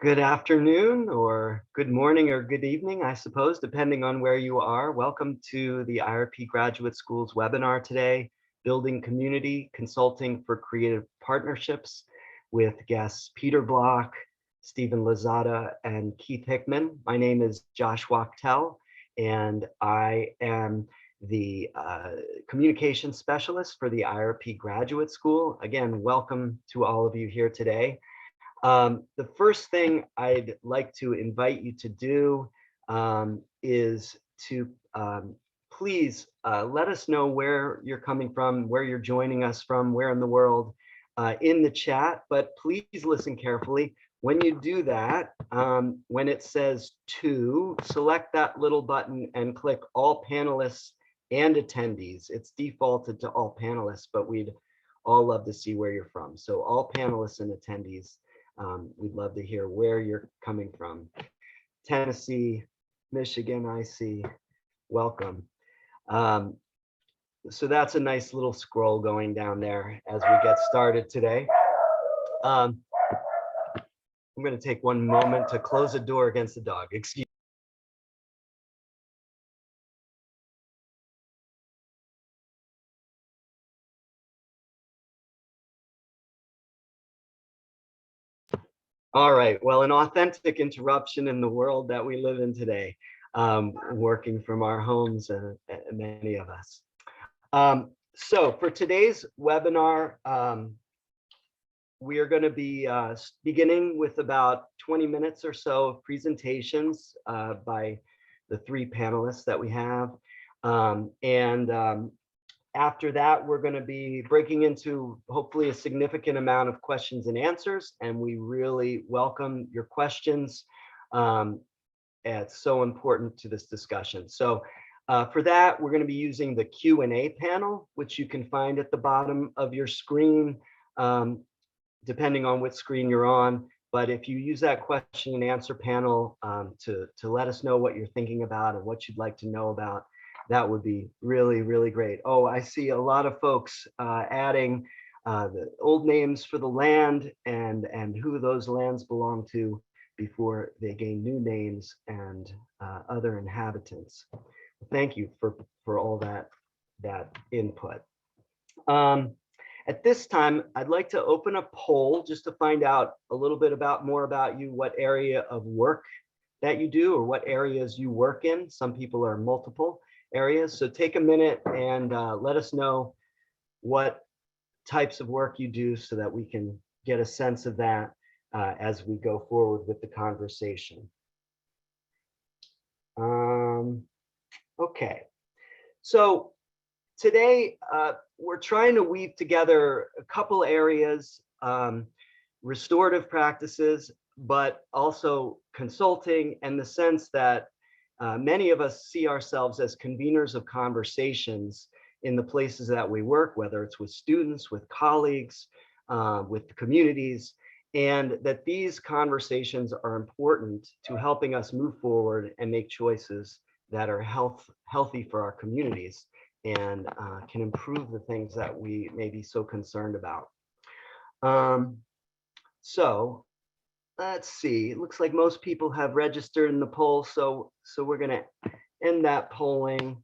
Good afternoon, or good morning, or good evening, I suppose, depending on where you are. Welcome to the IRP Graduate School's webinar today, Building Community Consulting for Creative Partnerships, with guests Peter Block, Stephen Lozada, and Keith Hickman. My name is Josh Wachtel, and I am the communication specialist for the IRP Graduate School. Again, welcome to all of you here today. The first thing I'd like to invite you to do is to please let us know where you're coming from, where you're joining us from, where in the world in the chat, but please listen carefully. When you do that, when it says to, select that little button and click all panelists and attendees. It's defaulted to all panelists, but we'd all love to see where you're from. So all panelists and attendees. We'd love to hear where you're coming from. Tennessee, Michigan, I see. Welcome. So that's a nice little scroll going down there as we get started today. I'm going to take one moment to close the door against the dog. Excuse me. All right, well, an authentic interruption in the world that we live in today, working from our homes, many of us. So for today's webinar, we are going to be beginning with about 20 minutes or so of presentations by the three panelists that we have. After that, we're going to be breaking into hopefully a significant amount of questions and answers, and we really welcome your questions. It's so important to this discussion. So for that, we're going to be using the Q&A panel, which you can find at the bottom of your screen, depending on what screen you're on. But if you use that question and answer panel to let us know what you're thinking about and what you'd like to know about, that would be really, really great. Oh, I see a lot of folks adding the old names for the land and who those lands belong to before they gain new names and other inhabitants. Thank you for all that input. At this time, I'd like to open a poll just to find out a little bit more about you, what area of work that you do or what areas you work in. Some people are multiple areas. So take a minute and let us know what types of work you do so that we can get a sense of that as we go forward with the conversation. Okay, so today we're trying to weave together a couple areas, restorative practices, but also consulting, and the sense that many of us see ourselves as conveners of conversations in the places that we work, whether it's with students, with colleagues, with the communities, and that these conversations are important to helping us move forward and make choices that are healthy for our communities and can improve the things that we may be so concerned about. So let's see, it looks like most people have registered in the poll, so we're going to end that polling.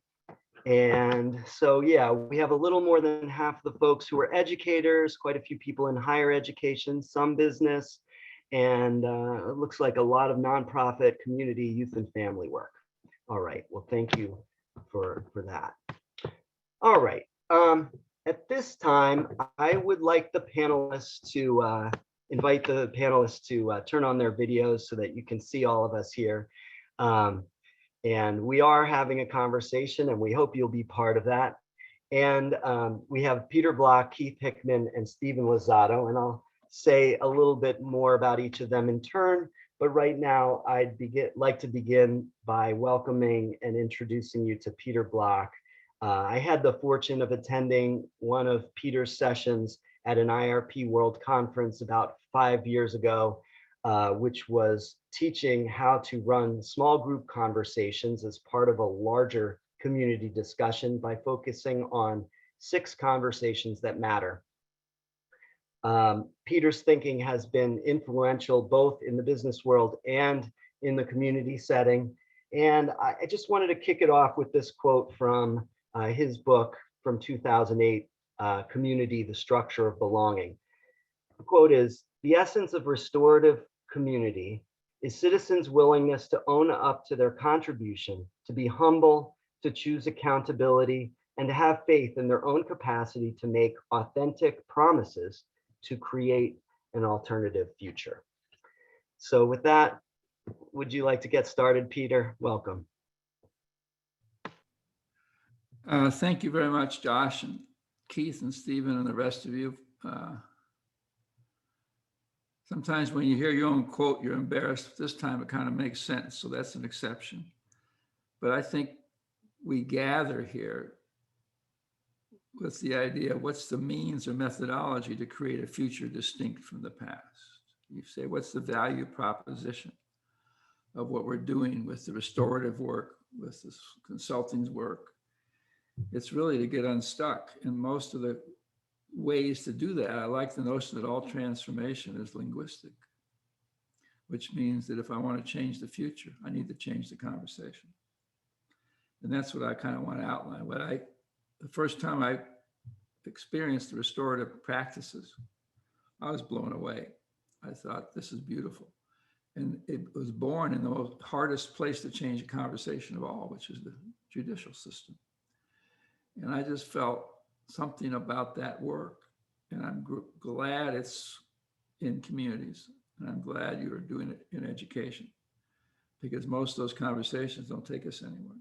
And so, yeah, we have a little more than half the folks who are educators, quite a few people in higher education, some business, and it looks like a lot of nonprofit, community, youth, and family work. All right, well, thank you for that. All right, at this time, I would like the panelists to invite the panelists to turn on their videos so that you can see all of us here. And we are having a conversation, and we hope you'll be part of that. And we have Peter Block, Keith Hickman, and Stephen Lozado, and I'll say a little bit more about each of them in turn. But right now, I'd like to begin by welcoming and introducing you to Peter Block. I had the fortune of attending one of Peter's sessions at an IRP World Conference about 5 years ago, which was teaching how to run small group conversations as part of a larger community discussion by focusing on 6 conversations that matter. Peter's thinking has been influential both in the business world and in the community setting. And I just wanted to kick it off with this quote from his book from 2008, Community, the Structure of Belonging. The quote is, "The essence of restorative community is citizens' willingness to own up to their contribution, to be humble, to choose accountability, and to have faith in their own capacity to make authentic promises to create an alternative future." So with that, would you like to get started, Peter? Welcome. Thank you very much, Josh and Keith and Stephen and the rest of you. Sometimes when you hear your own quote, you're embarrassed. This time it kind of makes sense, so that's an exception. But I think we gather here with the idea, what's the means or methodology to create a future distinct from the past? You say, what's the value proposition of what we're doing with the restorative work, with this consulting work? It's really to get unstuck. And most of the ways to do that, I like the notion that all transformation is linguistic, which means that if I want to change the future, I need to change the conversation. And that's what I kind of want to outline. The first time I experienced the restorative practices, I was blown away. I thought, this is beautiful. And it was born in the most hardest place to change a conversation of all, which is the judicial system. And I just felt something about that work. And I'm glad it's in communities. And I'm glad you are doing it in education, because most of those conversations don't take us anywhere.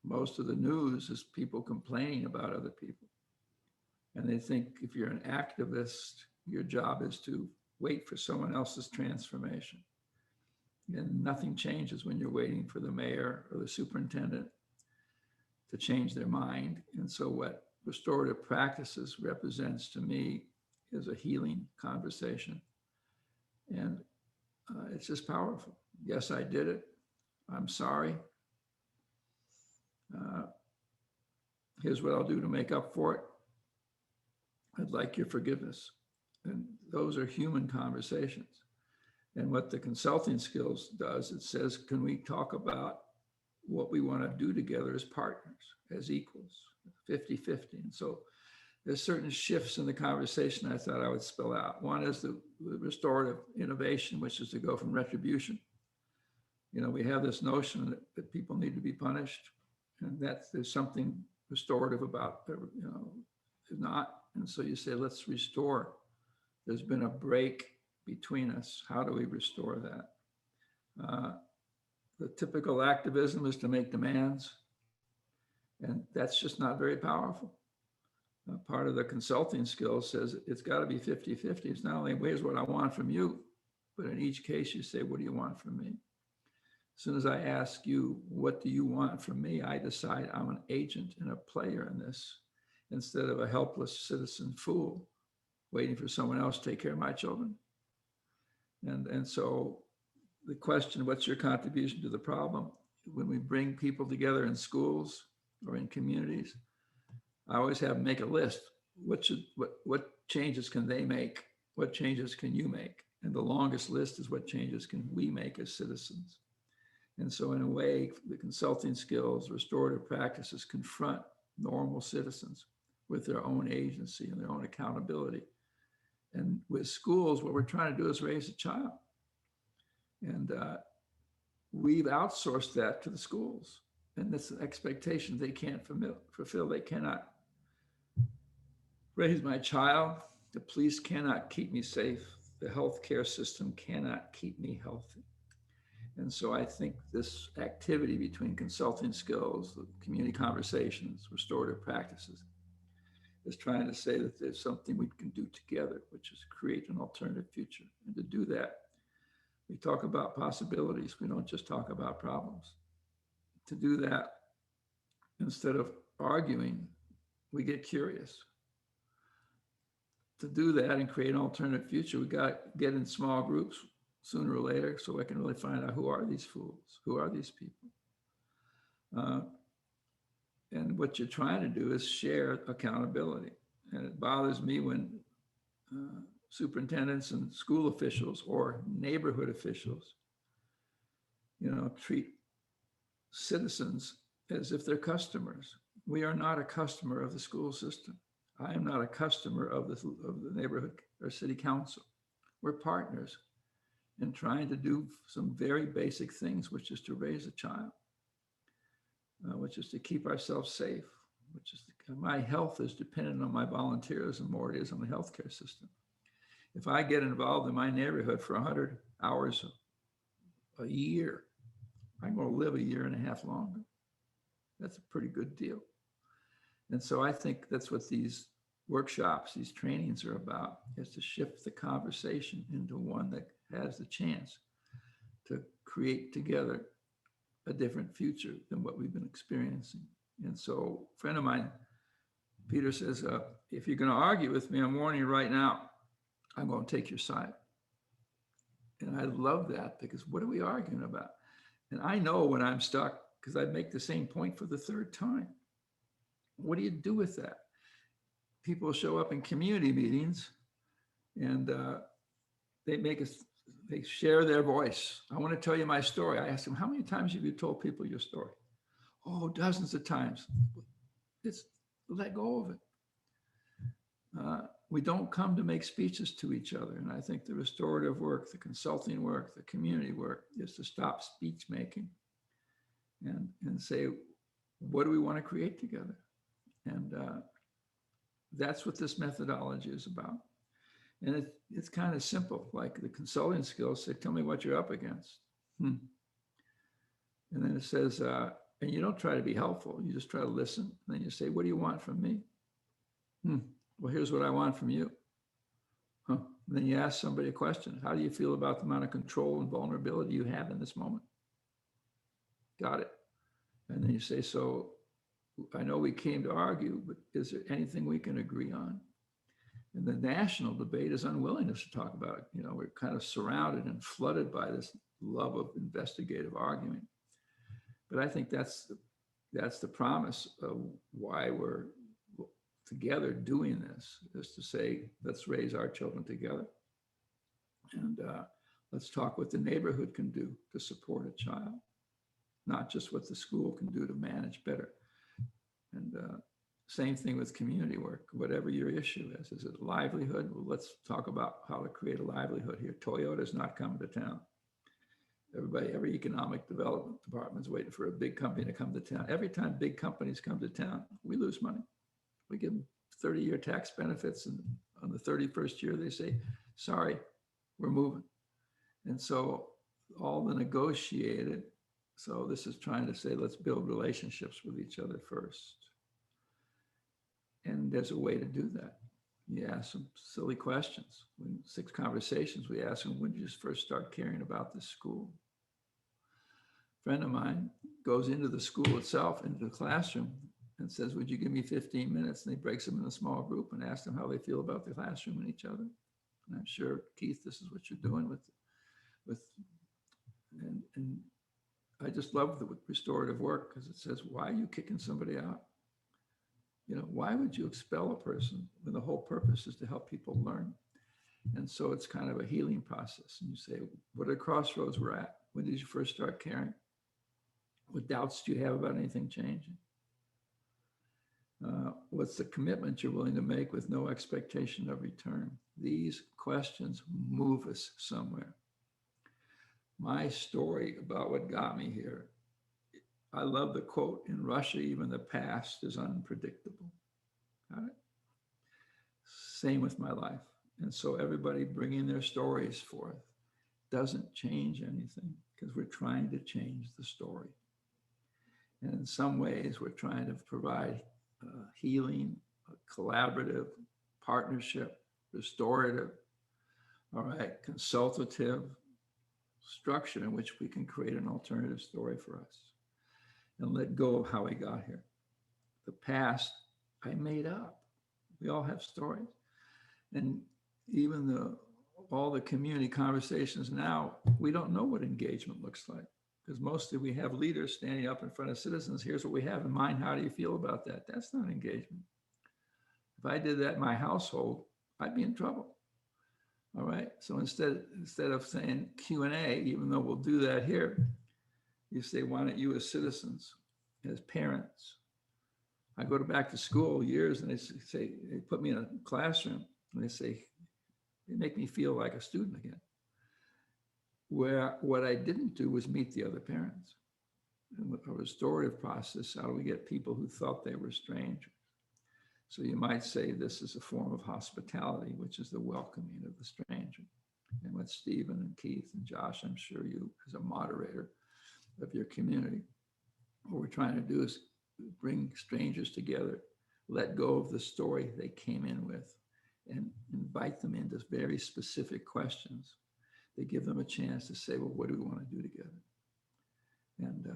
Most of the news is people complaining about other people. And they think if you're an activist, your job is to wait for someone else's transformation. And nothing changes when you're waiting for the mayor or the superintendent to change their mind. And so what restorative practices represents to me is a healing conversation. And it's just powerful. Yes, I did it. I'm sorry. Here's what I'll do to make up for it. I'd like your forgiveness. And those are human conversations. And what the consulting skills does, it says, can we talk about what we want to do together as partners, as equals, 50-50. And so there's certain shifts in the conversation I thought I would spell out. One is the restorative innovation, which is to go from retribution. You know, we have this notion that people need to be punished, and that there's something restorative about, you know, not. And so you say, let's restore. There's been a break between us. How do we restore that? The typical activism is to make demands, and that's just not very powerful. Part of the consulting skills says it's got to be 50-50. It's not only, here's what I want from you, but in each case you say, what do you want from me? As soon as I ask you, what do you want from me? I decide I'm an agent and a player in this, instead of a helpless citizen fool waiting for someone else to take care of my children. And so the question, what's your contribution to the problem? When we bring people together in schools or in communities, I always have them make a list. What changes can they make? What changes can you make? And the longest list is, what changes can we make as citizens? And so in a way, the consulting skills, restorative practices confront normal citizens with their own agency and their own accountability. And with schools, what we're trying to do is raise a child. And we've outsourced that to the schools. And that's an expectation they can't fulfill. They cannot raise my child. The police cannot keep me safe. The healthcare system cannot keep me healthy. And so I think this activity between consulting skills, the community conversations, restorative practices, is trying to say that there's something we can do together, which is create an alternative future. And to do that, we talk about possibilities. We don't just talk about problems. To do that, instead of arguing, we get curious. To do that and create an alternative future, we got to get in small groups sooner or later, so I can really find out, who are these fools? Who are these people? And what you're trying to do is share accountability. And it bothers me when superintendents and school officials or neighborhood officials, treat citizens as if they're customers. We are not a customer of the school system. I am not a customer of the neighborhood or city council. We're partners in trying to do some very basic things, which is to raise a child, which is to keep ourselves safe, which is my health is dependent on my volunteerism more than it is on the healthcare system. If I get involved in my neighborhood for 100 hours a year, I'm going to live a year and a half longer. That's a pretty good deal. And so I think that's what these workshops, these trainings are about, is to shift the conversation into one that has the chance to create together a different future than what we've been experiencing. And so a friend of mine, Peter, says, if you're going to argue with me, I'm warning you right now, I'm going to take your side. And I love that, because what are we arguing about? And I know when I'm stuck, because I make the same point for the third time. What do you do with that? People show up in community meetings and they share their voice. I want to tell you my story. I asked them, how many times have you told people your story? Oh, dozens of times. It's let go of it. We don't come to make speeches to each other. And I think the restorative work, the consulting work, the community work is to stop speech making and say, what do we want to create together? And that's what this methodology is about. And it's kind of simple, like the consulting skills say, tell me what you're up against. And then it says, and you don't try to be helpful, you just try to listen. And then you say, what do you want from me? Well, here's what I want from you. And then you ask somebody a question. How do you feel about the amount of control and vulnerability you have in this moment? Got it. And then you say, so I know we came to argue, but is there anything we can agree on? And the national debate is unwillingness to talk about it. We're kind of surrounded and flooded by this love of investigative arguing. But I think that's the promise of why we're together doing this, is to say, let's raise our children together. And let's talk what the neighborhood can do to support a child, not just what the school can do to manage better. And same thing with community work, whatever your issue is. Is it livelihood? Well, let's talk about how to create a livelihood here. Toyota's not coming to town. Every economic development department is waiting for a big company to come to town. Every time big companies come to town, we lose money. We give them 30-year tax benefits, and on the 31st year, they say, sorry, we're moving. And so all the negotiated, so this is trying to say, let's build relationships with each other first. And there's a way to do that. You ask them silly questions. In 6 conversations, we ask them, when did you first start caring about this school? A friend of mine goes into the school itself, into the classroom, and says, would you give me 15 minutes? And he breaks them in a small group and asks them how they feel about the classroom and each other. And I'm sure, Keith, this is what you're doing and I just love the restorative work, because it says, why are you kicking somebody out? Why would you expel a person when the whole purpose is to help people learn? And so it's kind of a healing process. And you say, what are the crossroads we're at? When did you first start caring? What doubts do you have about anything changing? What's the commitment you're willing to make with no expectation of return? These questions move us somewhere. My story about what got me here, I love the quote, in Russia, even the past is unpredictable. Got it? Same with my life. And so everybody bringing their stories forth doesn't change anything, because we're trying to change the story. And in some ways, we're trying to provide healing, collaborative, partnership, restorative, consultative structure in which we can create an alternative story for us and let go of how we got here. The past, I made up. We all have stories. And even all the community conversations now, we don't know what engagement looks like, because mostly we have leaders standing up in front of citizens. Here's what we have in mind. How do you feel about that? That's not engagement. If I did that in my household, I'd be in trouble. All right. So instead of saying Q&A, even though we'll do that here, you say, why don't you as citizens, as parents? I go to back to school years and they say, they put me in a classroom and they say, they make me feel like a student again. Where what I didn't do was meet the other parents. And a restorative process, how do we get people who thought they were strange? So you might say this is a form of hospitality, which is the welcoming of the stranger. And with Stephen and Keith and Josh, I'm sure you, as a moderator of your community, what we're trying to do is bring strangers together, let go of the story they came in with, and invite them into very specific questions. They give them a chance to say, well, what do we want to do together? And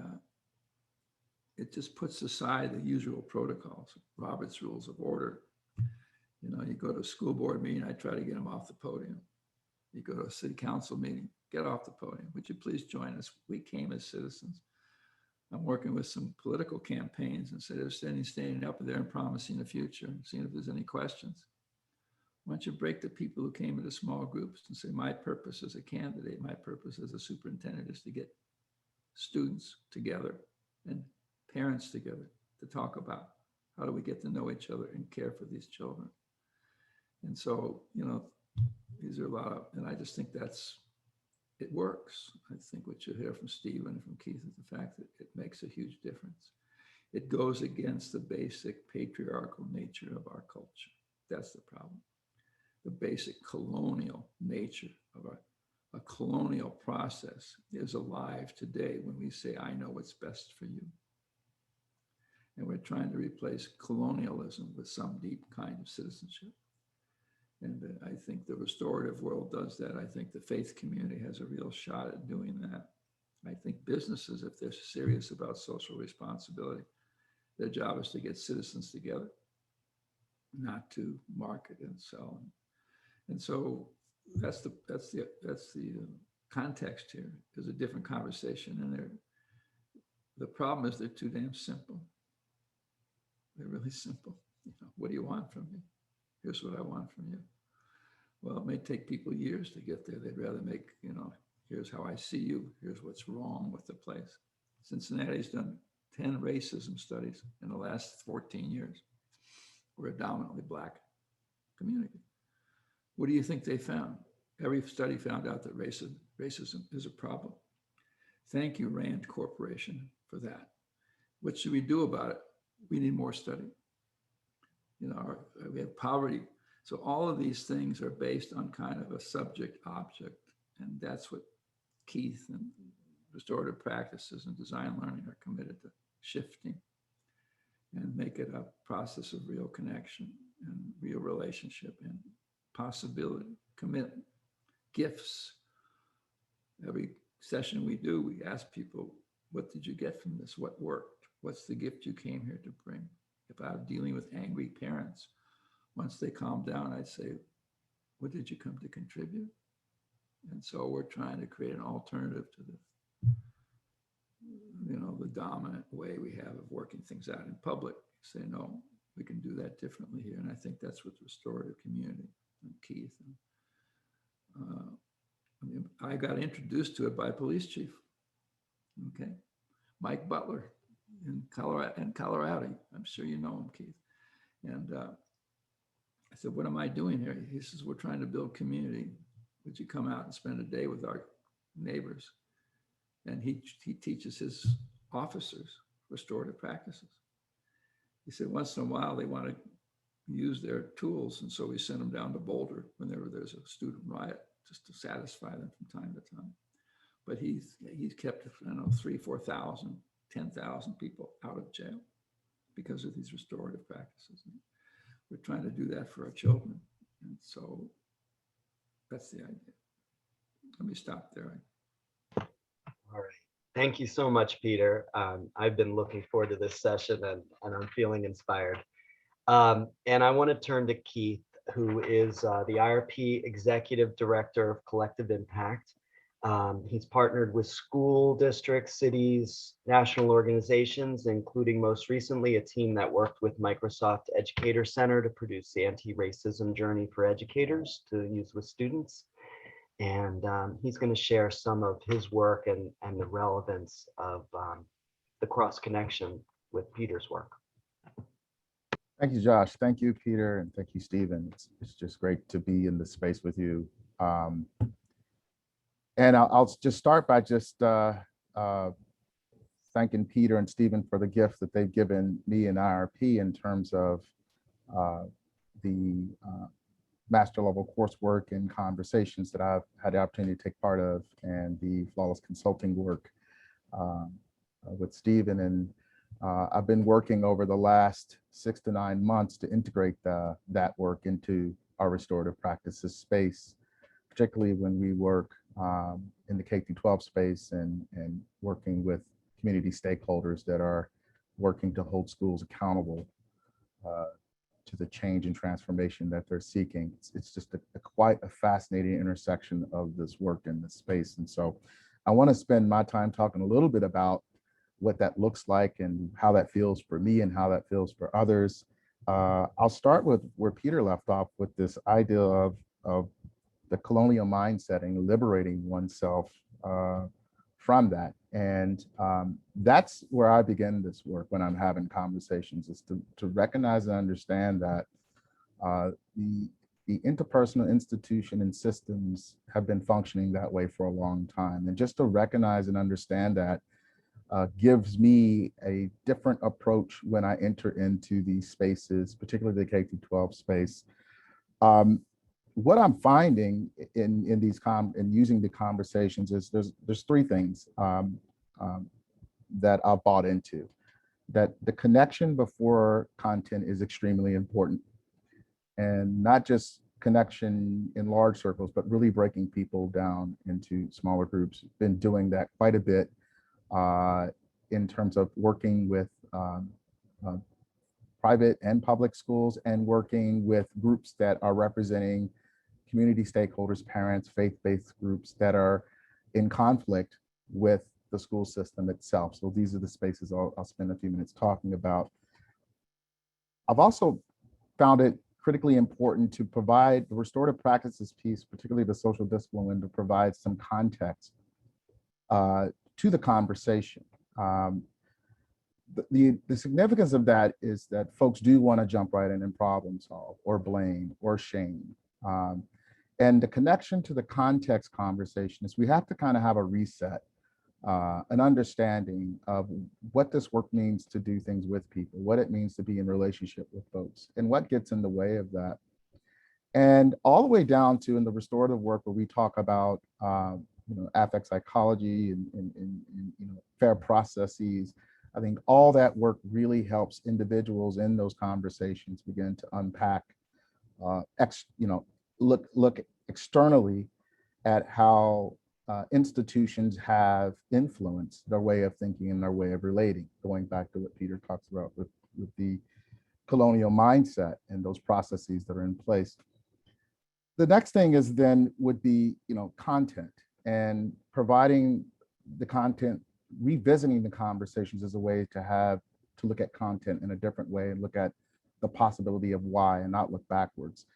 it just puts aside the usual protocols, Robert's Rules of Order. You know, you go to a school board meeting, I try to get them off the podium. You go to a city council meeting, get off the podium. Would you please join us? We came as citizens. I'm working with some political campaigns instead of standing up there and promising the future and seeing if there's any questions. Why don't you break the people who came into small groups and say, my purpose as a candidate, my purpose as a superintendent is to get students together and parents together to talk about how do we get to know each other and care for these children. And so, you know, these are a lot of, and I just think it works. I think what you hear from Stephen and from Keith is the fact that it makes a huge difference. It goes against the basic patriarchal nature of our culture. That's the problem. The basic colonial nature of a colonial process is alive today when we say, I know what's best for you. And we're trying to replace colonialism with some deep kind of citizenship. And I think the restorative world does that. I think the faith community has a real shot at doing that. I think businesses, if they're serious about social responsibility, their job is to get citizens together, not to market and sell. And so that's the context here. There's a different conversation, and the problem is they're too damn simple. They're really simple. You know, what do you want from me? Here's what I want from you. Well, it may take people years to get there. They'd rather make, you know, here's how I see you. Here's what's wrong with the place. Cincinnati's done 10 racism studies in the last 14 years. We're a dominantly Black community. What do you think they found? Every study found out that racism is a problem. Thank you, Rand Corporation, for that. What should we do about it? We need more study. You know, we have poverty. So all of these things are based on kind of a subject object. And that's what Keith and restorative practices and design learning are committed to shifting and make it a process of real connection and real relationship and possibility, commitment, gifts. Every session we do, we ask people, what did you get from this? What worked? What's the gift you came here to bring? If I'm dealing with angry parents, once they calm down, I'd say, what did you come to contribute? And so we're trying to create an alternative to the, you know, the dominant way we have of working things out in public. Say, no, we can do that differently here. And I think that's what the restorative community and Keith. I mean, I got introduced to it by a police chief. Okay. Mike Butler in Colorado. I'm sure you know him, Keith. And I said, what am I doing here? He says, we're trying to build community. Would you come out and spend a day with our neighbors? And he teaches his officers restorative practices. He said, once in a while, they want to use their tools. And so we send them down to Boulder whenever there's a student riot, just to satisfy them from time to time. But he's kept, I don't know, 3,000, 4,000, 10,000 people out of jail because of these restorative practices. And we're trying to do that for our children. And so that's the idea. Let me stop there. All right. Thank you so much, Peter. I've been looking forward to this session and I'm feeling inspired. And I want to turn to Keith, who is the IRP Executive Director of Collective Impact. He's partnered with school districts, cities, national organizations, including most recently a team that worked with Microsoft Educator Center to produce the anti-racism journey for educators to use with students. And he's going to share some of his work and the relevance of the cross connection with Peter's work. Thank you, Josh. Thank you, Peter, and thank you, Stephen. It's just great to be in this space with you. And I'll just start by just thanking Peter and Stephen for the gift that they've given me and IRP in terms of the master level coursework and conversations that I've had the opportunity to take part of, and the flawless consulting work with Stephen. And I've been working over the last 6 to 9 months to integrate that work into our restorative practices space, particularly when we work in the K-12 space and working with community stakeholders that are working to hold schools accountable to the change and transformation that they're seeking. It's just quite a fascinating intersection of this work in this space. And so I want to spend my time talking a little bit about what that looks like and how that feels for me and how that feels for others. I'll start with where Peter left off, with this idea of the colonial mindset and liberating oneself from that. And that's where I begin this work when I'm having conversations, is to recognize and understand that the interpersonal institution and systems have been functioning that way for a long time. And just to recognize and understand that gives me a different approach when I enter into these spaces, particularly the K-12 space. What I'm finding in these using the conversations is there's 3 things that I've bought into. That the connection before content is extremely important, and not just connection in large circles, but really breaking people down into smaller groups. Been doing that quite a bit in terms of working with private and public schools, and working with groups that are representing community stakeholders, parents, faith-based groups that are in conflict with the school system itself. So these are the spaces I'll spend a few minutes talking about. I've also found it critically important to provide the restorative practices piece, particularly the social discipline one, to provide some context to the conversation. The significance of that is that folks do want to jump right in and problem solve or blame or shame. And the connection to the context conversation is we have to kind of have a reset, an understanding of what this work means to do things with people, what it means to be in relationship with folks, and what gets in the way of that. And all the way down to in the restorative work where we talk about affect psychology and fair processes. I think all that work really helps individuals in those conversations begin to unpack, look externally at how institutions have influenced their way of thinking and their way of relating, going back to what Peter talks about with the colonial mindset and those processes that are in place. The next thing is then would be, content, and providing the content, revisiting the conversations as a way to look at content in a different way and look at the possibility of why and not look backwards.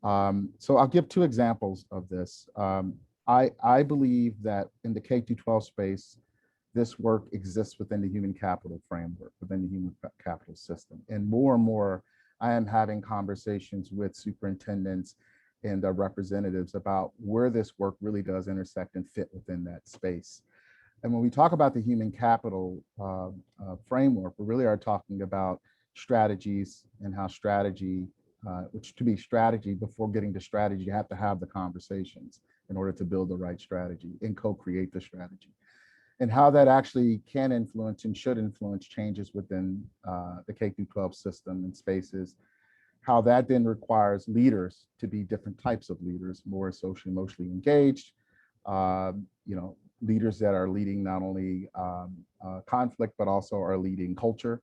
So I'll give 2 examples of this. I believe that in the K-12 space, this work exists within the human capital framework, within the human capital system. And more, I am having conversations with superintendents and their representatives about where this work really does intersect and fit within that space. And when we talk about the human capital framework, we really are talking about strategies and how strategy, which to be strategy, before getting to strategy, you have to have the conversations in order to build the right strategy and co-create the strategy. And how that actually can influence and should influence changes within the K-12 system and spaces. How that then requires leaders to be different types of leaders, more socially, emotionally engaged, leaders that are leading not only conflict, but also are leading culture.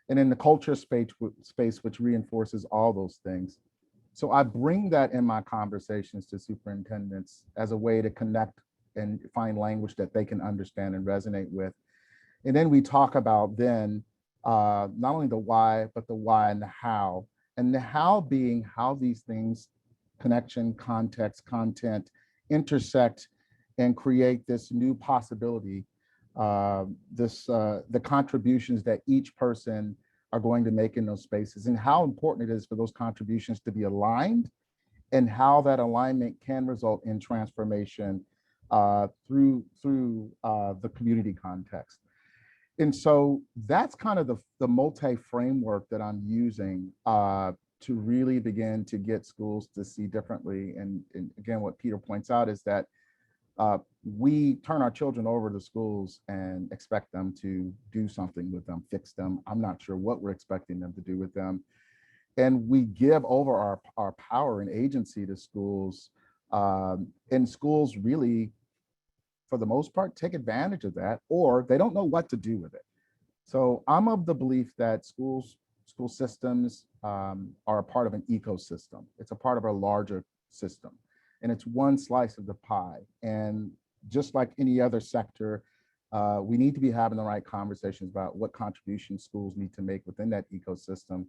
And in the culture space, which reinforces all those things. So I bring that in my conversations to superintendents as a way to connect and find language that they can understand and resonate with. And then we talk about then not only the why, but the why and the how. And the how being how these things, connection, context, content, intersect and create this new possibility, the contributions that each person are going to make in those spaces, and how important it is for those contributions to be aligned, and how that alignment can result in transformation through the community context. And so that's kind of the multi-framework that I'm using to really begin to get schools to see differently. And again, what Peter points out is that we turn our children over to schools and expect them to do something with them, fix them. I'm not sure what we're expecting them to do with them. And we give over our power and agency to schools. And schools really, for the most part, take advantage of that, or they don't know what to do with it. So I'm of the belief that school systems are a part of an ecosystem. It's a part of a larger system, and it's one slice of the pie. And just like any other sector, we need to be having the right conversations about what contributions schools need to make within that ecosystem,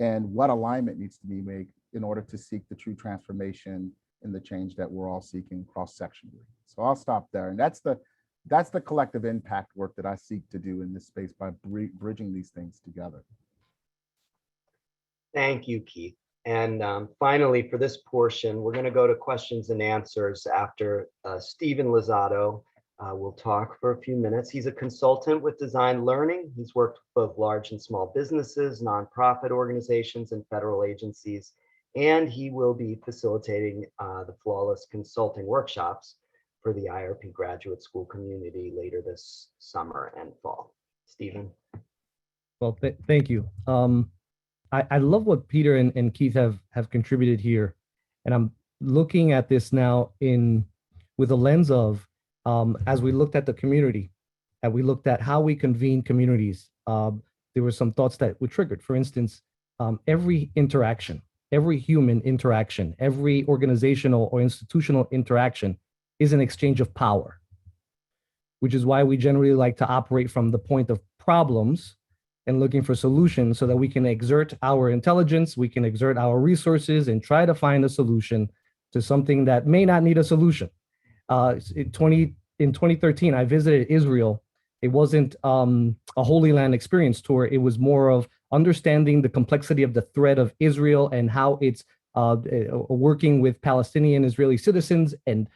and what alignment needs to be made in order to seek the true transformation and the change that we're all seeking cross-sectionally. So I'll stop there. And that's the collective impact work that I seek to do in this space by bridging these things together. Thank you, Keith. And finally, for this portion, we're going to go to questions and answers after Stephen Lozado will talk for a few minutes. He's a consultant with Design Learning. He's worked with both large and small businesses, nonprofit organizations, and federal agencies. And he will be facilitating the Flawless Consulting workshops for the IRP graduate school community later this summer and fall. Stephen. Well, thank you. I love what Peter and Keith have contributed here. And I'm looking at this now with a lens of, as we looked at the community, and we looked at how we convene communities, there were some thoughts that were triggered. For instance, every interaction, every human interaction, every organizational or institutional interaction is an exchange of power, which is why we generally like to operate from the point of problems and looking for solutions so that we can exert our intelligence, we can exert our resources and try to find a solution to something that may not need a solution. In 2013, I visited Israel. It wasn't a Holy Land experience tour. It was more of understanding the complexity of the threat of Israel and how it's working with Palestinian Israeli citizens and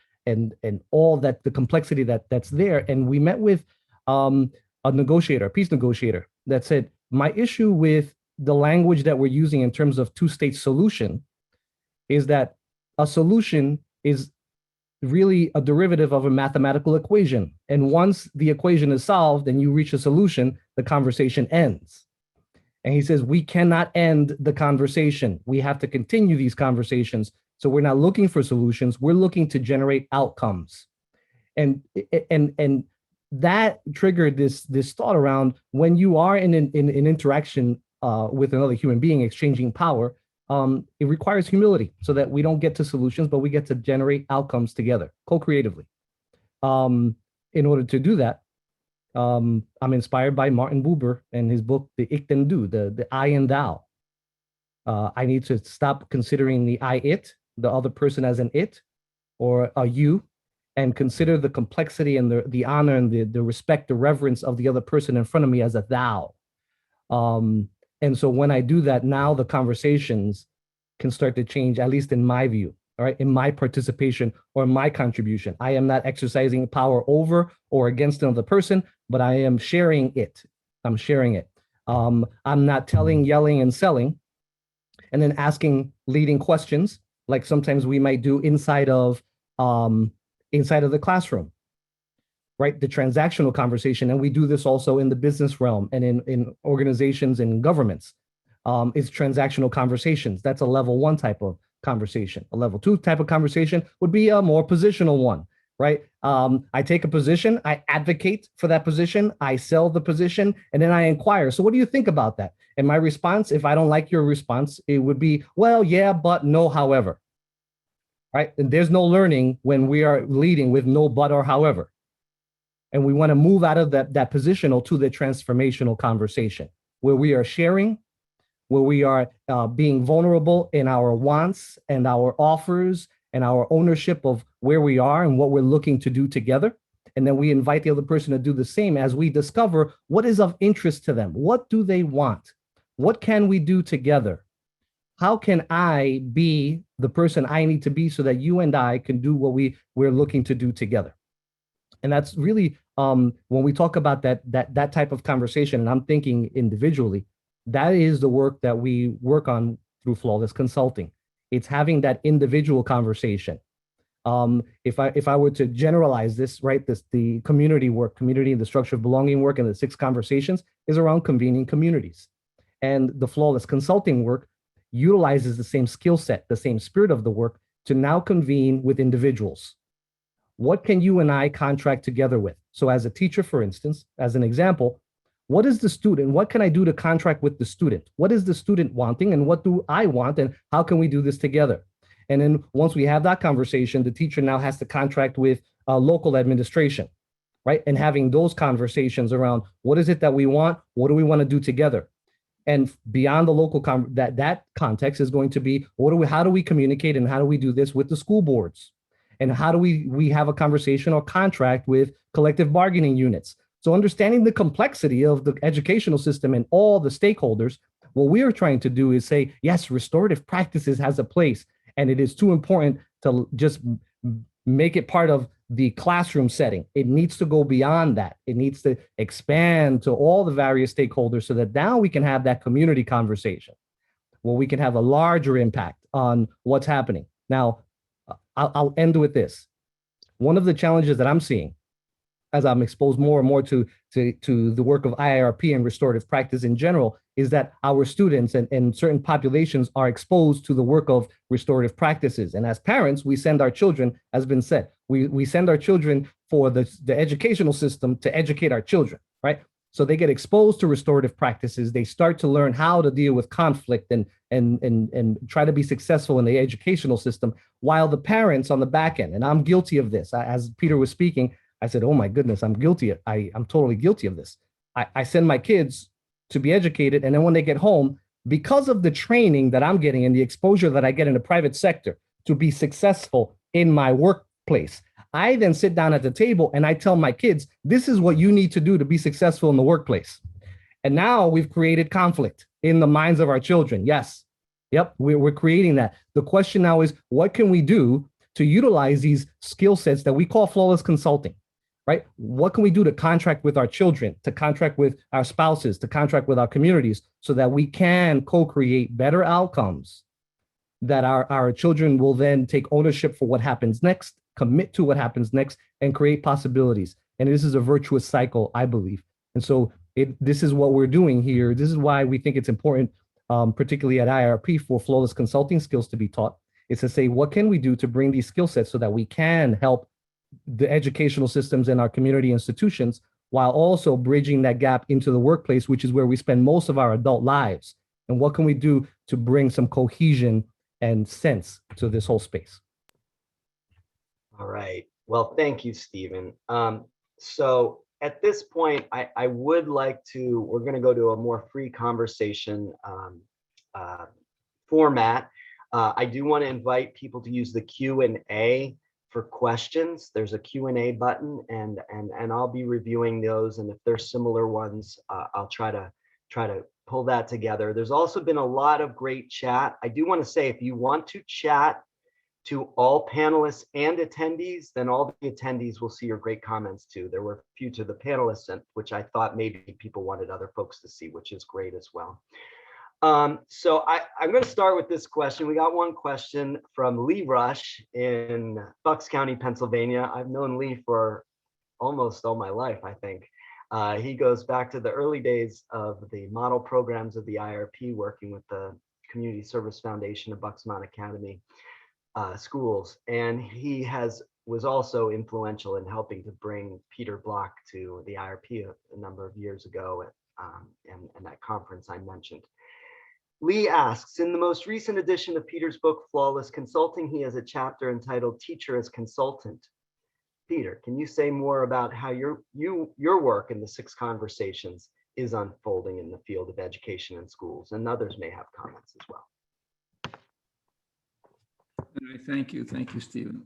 all that, the complexity that's there. And we met with a negotiator, a peace negotiator, that said, my issue with the language that we're using in terms of two-state solution is that a solution is really a derivative of a mathematical equation. And once the equation is solved and you reach a solution, the conversation ends. And he says, we cannot end the conversation. We have to continue these conversations. So we're not looking for solutions. We're looking to generate outcomes. And that triggered this thought around when you are in an interaction with another human being exchanging power, it requires humility so that we don't get to solutions, but we get to generate outcomes together, co-creatively. In order to do that, I'm inspired by Martin Buber and his book, The Ich and Du, the I and Thou. I need to stop considering the I, it, the other person as an it or a you, and consider the complexity and the honor and the respect, the reverence of the other person in front of me as a thou. And so when I do that, now the conversations can start to change, at least in my view, all right, in my participation or my contribution. I am not exercising power over or against another person, but I am sharing it. I'm sharing it. I'm not telling, yelling, and selling, and then asking leading questions, like sometimes we might do inside of the classroom, right? The transactional conversation. And we do this also in the business realm and in organizations and governments. It's transactional conversations. That's a level 1 type of conversation. A level 2 type of conversation would be a more positional one, right? I take a position, I advocate for that position, I sell the position, and then I inquire. So what do you think about that? And my response, if I don't like your response, it would be, well, yeah, but no, however. right? And there's no learning when we are leading with no but or however. And we want to move out of that positional to the transformational conversation where we are sharing, where we are being vulnerable in our wants and our offers and our ownership of where we are and what we're looking to do together. And then we invite the other person to do the same as we discover what is of interest to them. What do they want? What can we do together? How can I be the person I need to be so that you and I can do what we're looking to do together? And that's really when we talk about that type of conversation, and I'm thinking individually, that is the work that we work on through Flawless Consulting. It's having that individual conversation. If I were to generalize this, right, the community work, community and the structure of belonging work, and the 6 conversations is around convening communities. And the Flawless Consulting work utilizes the same skill set, the same spirit of the work to now convene with individuals. What can you and I contract together with? So as a teacher, for instance, as an example, what is the student? What can I do to contract with the student? What is the student wanting and what do I want? And how can we do this together? And then once we have that conversation, the teacher now has to contract with local administration, right? And having those conversations around what is it that we want? What do we want to do together? And beyond the local that context is going to be how do we communicate and how do we do this with the school boards? And how do we have a conversation or contract with collective bargaining units? So understanding the complexity of the educational system and all the stakeholders, what we are trying to do is say, yes, restorative practices has a place, and it is too important to just make it part of the classroom setting. It needs to go beyond that. It needs to expand to all the various stakeholders so that now we can have that community conversation where we can have a larger impact on what's happening. Now, I'll end with this. One of the challenges that I'm seeing as I'm exposed more and more to the work of IIRP and restorative practice in general is that our students and certain populations are exposed to the work of restorative practices. And as parents, we send our children, as been said, we send our children for the educational system to educate our children, right? So they get exposed to restorative practices. They start to learn how to deal with conflict and try to be successful in the educational system, while the parents on the back end, and I'm guilty of this. As Peter was speaking, I said, oh my goodness, I'm guilty. I'm totally guilty of this. I send my kids to be educated. And then when they get home, because of the training that I'm getting and the exposure that I get in the private sector to be successful in my workplace, I then sit down at the table and I tell my kids, this is what you need to do to be successful in the workplace. And now we've created conflict in the minds of our children. Yes. Yep. We're creating that. The question now is, what can we do to utilize these skill sets that we call flawless consulting, right? What can we do to contract with our children, to contract with our spouses, to contract with our communities so that we can co-create better outcomes that our children will then take ownership for what happens next, commit to what happens next, and create possibilities. And this is a virtuous cycle, I believe. And so this is what we're doing here. This is why we think it's important, particularly at IRP, for flawless consulting skills to be taught. It's to say, what can we do to bring these skill sets so that we can help the educational systems and our community institutions, while also bridging that gap into the workplace, which is where we spend most of our adult lives. And what can we do to bring some cohesion and sense to this whole space? All right. Well, thank you, Stephen. So at this point, I would like to, we're going to go to a more free conversation format. I do want to invite people to use the Q&A for questions. There's a Q&A button, and I'll be reviewing those. And if there's similar ones, I'll try to pull that together. There's also been a lot of great chat. I do want to say, if you want to chat to all panelists and attendees, then all the attendees will see your great comments too. There were a few to the panelists, which I thought maybe people wanted other folks to see, which is great as well. So I'm going to start with this question. We got one question from Lee Rush in Bucks County, Pennsylvania. I've known Lee for almost all my life, I think. He goes back to the early days of the model programs of the IRP, working with the Community Service Foundation of Bucksmont Academy schools. And he was also influential in helping to bring Peter Block to the IRP a number of years ago and that conference I mentioned. Lee asks, in the most recent edition of Peter's book, Flawless Consulting, he has a chapter entitled Teacher as Consultant. Peter, can you say more about how your work in the 6 conversations is unfolding in the field of education in schools? And others may have comments as well. And I thank you, Stephen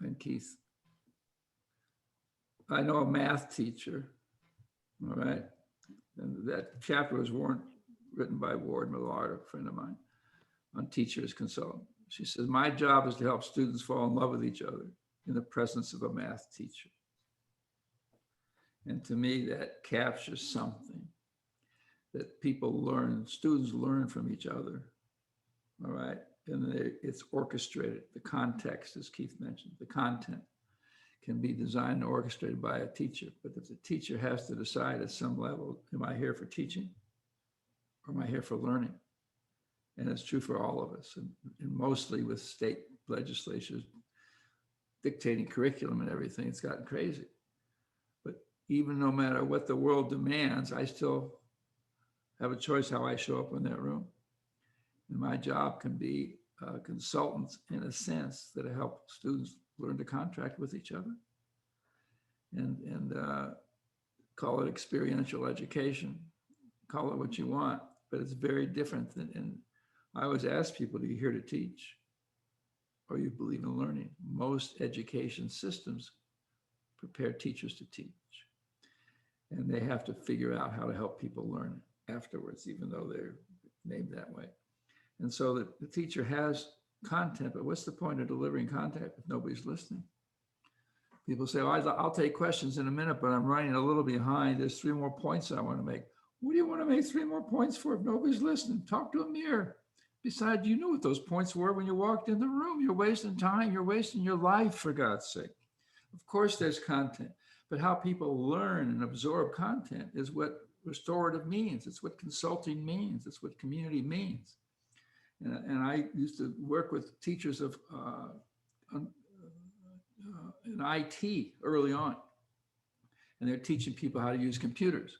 and Keith. I know a math teacher, all right? And that chapter was written by Millard, a friend of mine, on Teacher as Consultant. She says, my job is to help students fall in love with each other in the presence of a math teacher. And to me, that captures something that people learn, students learn from each other, all right? And it's orchestrated. The context, as Keith mentioned, the content can be designed and orchestrated by a teacher. But if the teacher has to decide at some level, am I here for teaching or am I here for learning? And it's true for all of us. And mostly with state legislatures dictating curriculum and everything, it's gotten crazy. But even no matter what the world demands, I still have a choice how I show up in that room. And my job can be consultants in a sense that help students learn to contract with each other and call it experiential education, call it what you want, but it's very different than, and I always ask people, are you here to teach or you believe in learning? Most education systems prepare teachers to teach, and they have to figure out how to help people learn afterwards, even though they're named that way. And so the teacher has content, but what's the point of delivering content if nobody's listening? People say, oh, I'll take questions in a minute, but I'm running a little behind. There's 3 more points I want to make. What do you want to make 3 more points for if nobody's listening? Talk to a mirror. Besides, you knew what those points were when you walked in the room. You're wasting time. You're wasting your life, for God's sake. Of course, there's content, but how people learn and absorb content is what restorative means. It's what consulting means. It's what community means. And I used to work with teachers of in IT early on, and they're teaching people how to use computers.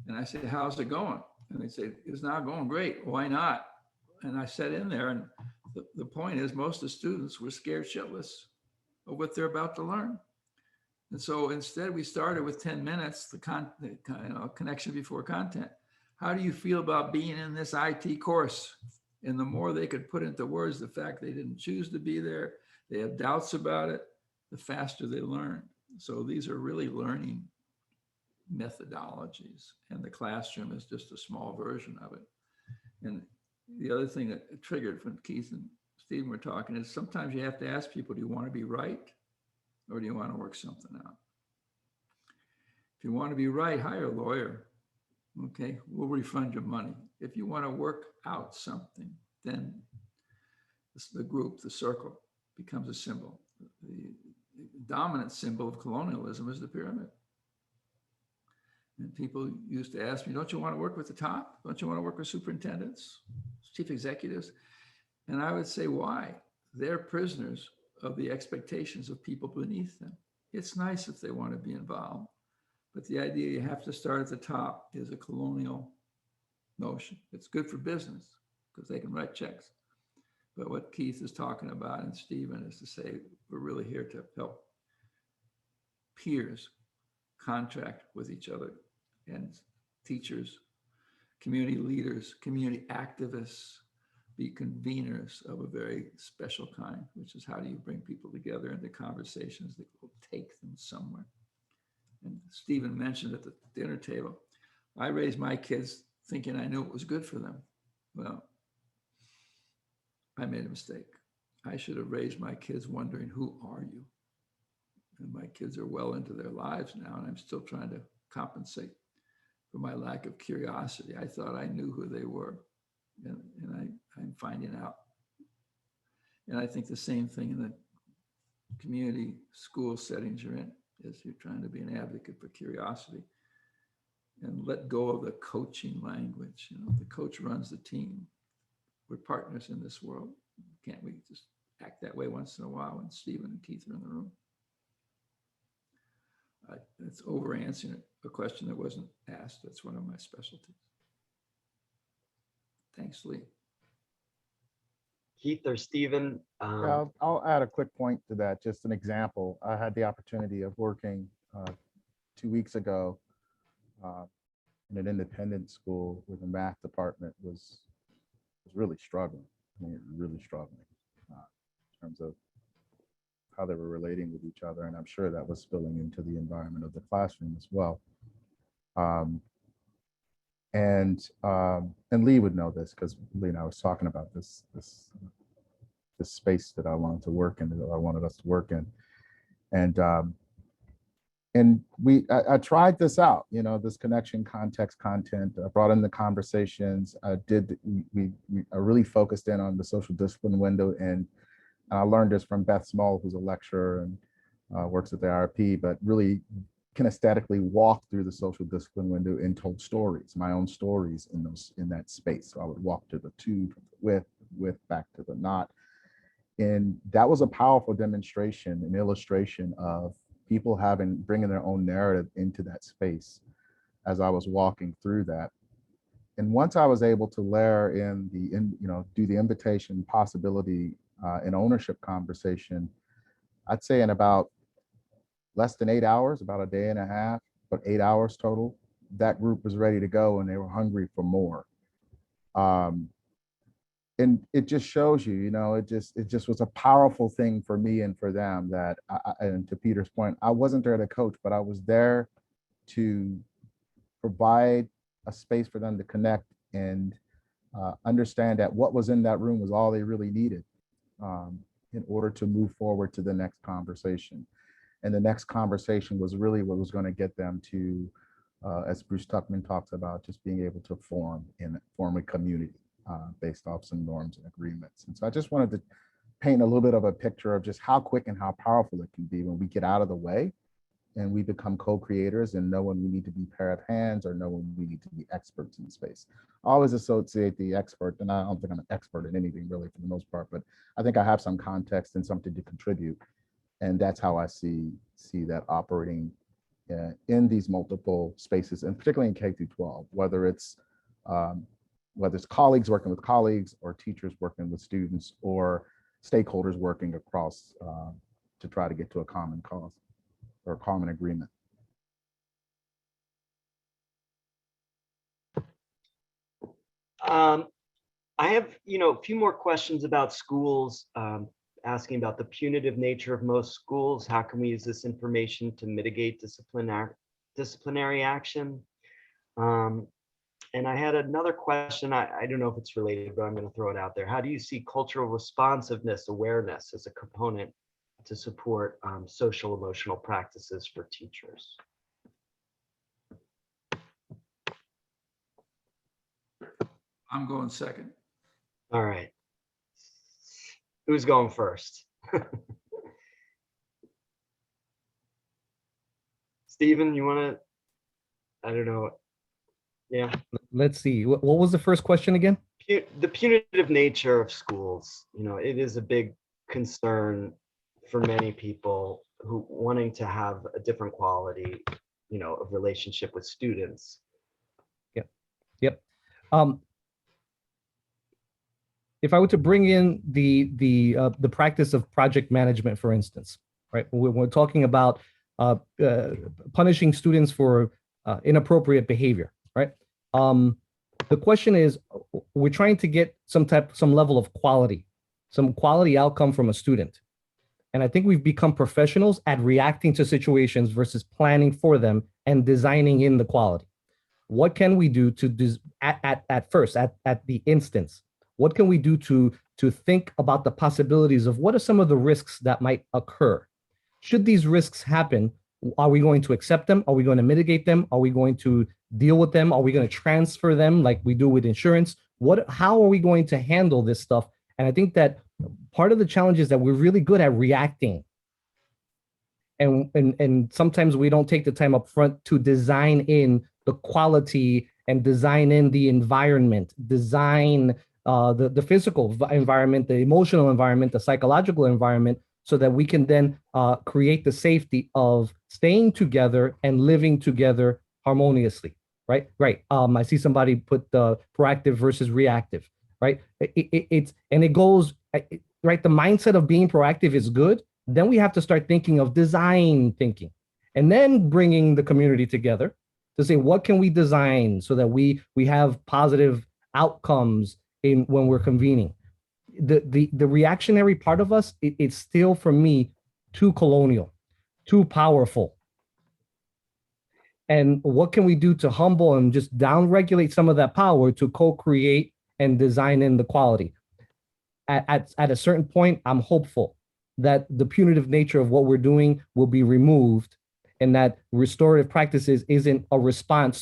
And I said, how's it going? And they say, it's not going great. Why not? And I sat in there, and the point is most of the students were scared shitless of what they're about to learn. And so instead we started with 10 minutes, the connection before content. How do you feel about being in this IT course? And the more they could put into words the fact they didn't choose to be there, they have doubts about it, the faster they learn. So these are really learning methodologies, and the classroom is just a small version of it. And the other thing that triggered when Keith and Stephen were talking is sometimes you have to ask people, do you want to be right or do you want to work something out? If you want to be right, hire a lawyer. Okay, we'll refund your money. If you want to work out something, then the group, the circle, becomes a symbol. The dominant symbol of colonialism is the pyramid. And people used to ask me, don't you want to work with the top? Don't you want to work with superintendents, chief executives? And I would say, why? They're prisoners of the expectations of people beneath them. It's nice if they want to be involved, but the idea you have to start at the top is a colonial notion. It's good for business because they can write checks. But what Keith is talking about and Stephen is to say, we're really here to help peers contract with each other, and teachers, community leaders, community activists be conveners of a very special kind, which is how do you bring people together into conversations that will take them somewhere. And Stephen mentioned at the dinner table, I raised my kids thinking I knew it was good for them. Well, I made a mistake. I should have raised my kids wondering, who are you? And my kids are well into their lives now, and I'm still trying to compensate for my lack of curiosity. I thought I knew who they were, and I'm finding out. And I think the same thing in the community school settings you're in, is you're trying to be an advocate for curiosity and let go of the coaching language. You know, the coach runs the team. We're partners in this world. Can't we just act that way once in a while when Stephen and Keith are in the room? It's over answering a question that wasn't asked. That's one of my specialties. Thanks, Lee. Keith or Stephen? Yeah, I'll add a quick point to that, just an example. I had the opportunity of working 2 weeks ago in an independent school where the math department was really struggling. I mean, really struggling in terms of how they were relating with each other. And I'm sure that was spilling into the environment of the classroom as well. And Lee would know this because Lee and I was talking about this space that I wanted to work in, that I wanted us to work in. And I tried this out, you know, this connection, context, content. I brought in the conversations. I really focused in on the social discipline window, and I learned this from Beth Small, who's a lecturer and works at the IRP, but really kinesthetically walked through the social discipline window and told stories, my own stories in that space. So I would walk to the to, with, back to the not. And that was a powerful demonstration, an illustration of people bringing their own narrative into that space as I was walking through that. And once I was able to layer in do the invitation, possibility, and ownership conversation, I'd say in about less than 8 hours, about a day and a half, but 8 hours total, that group was ready to go and they were hungry for more. And it just shows you, it just was a powerful thing for me and for them that, and to Peter's point, I wasn't there to coach, but I was there to provide a space for them to connect and understand that what was in that room was all they really needed in order to move forward to the next conversation. And the next conversation was really what was going to get them to, as Bruce Tuckman talks about, just being able to form a community based off some norms and agreements. And so I just wanted to paint a little bit of a picture of just how quick and how powerful it can be when we get out of the way and we become co-creators and know when we need to be pair of hands or know when we need to be experts in space. I always associate the expert, and I don't think I'm an expert in anything really for the most part, but I think I have some context and something to contribute. And that's how I see that operating in these multiple spaces, and particularly in K through 12, whether it's colleagues working with colleagues or teachers working with students or stakeholders working across to try to get to a common cause or a common agreement. I have, a few more questions about schools, asking about the punitive nature of most schools. How can we use this information to mitigate disciplinary action? And I had another question. I don't know if it's related, but I'm going to throw it out there. How do you see cultural responsiveness awareness as a component to support social emotional practices for teachers? I'm going second. All right. Who's going first? Stephen, you want to, I don't know. Yeah. Let's see. What was the first question again? The punitive nature of schools, it is a big concern for many people who wanting to have a different quality, of relationship with students. Yep. If I were to bring in the practice of project management, for instance, right? We're talking about punishing students for inappropriate behavior, right? The question is, we're trying to get some level of quality, some quality outcome from a student. And I think we've become professionals at reacting to situations versus planning for them and designing in the quality. What can we do to at the instance? What can we do to think about the possibilities of what are some of the risks that might occur? Should these risks happen, are we going to accept them? Are we going to mitigate them? Are we going to deal with them? Are we going to transfer them like we do with insurance? How are we going to handle this stuff? And I think that part of the challenge is that we're really good at reacting. And sometimes we don't take the time up front to design in the quality and design in the environment, design the physical environment, the emotional environment, the psychological environment, so that we can then create the safety of staying together and living together harmoniously, right? Right. I see somebody put the proactive versus reactive, right? It goes right. The mindset of being proactive is good. Then we have to start thinking of design thinking, and then bringing the community together to say what can we design so that we have positive outcomes in when we're convening. The reactionary part of us, it's still for me too colonial, too powerful. And what can we do to humble and just down regulate some of that power to co-create and design in the quality? At a certain point, I'm hopeful that the punitive nature of what we're doing will be removed, and that restorative practices isn't a response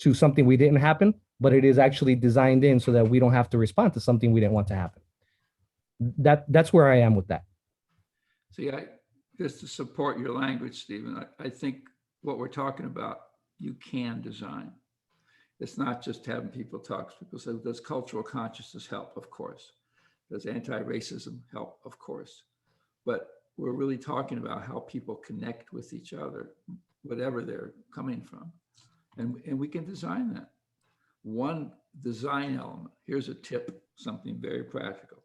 to something we didn't happen, but it is actually designed in so that we don't have to respond to something we didn't want to happen. That's where I am with that. See, just to support your language, Stephen, I think what we're talking about, you can design. It's not just having people talk. People say, does cultural consciousness help? Of course. Does anti-racism help? Of course. But we're really talking about how people connect with each other, whatever they're coming from. And we can design that. One design element, here's a tip, something very practical.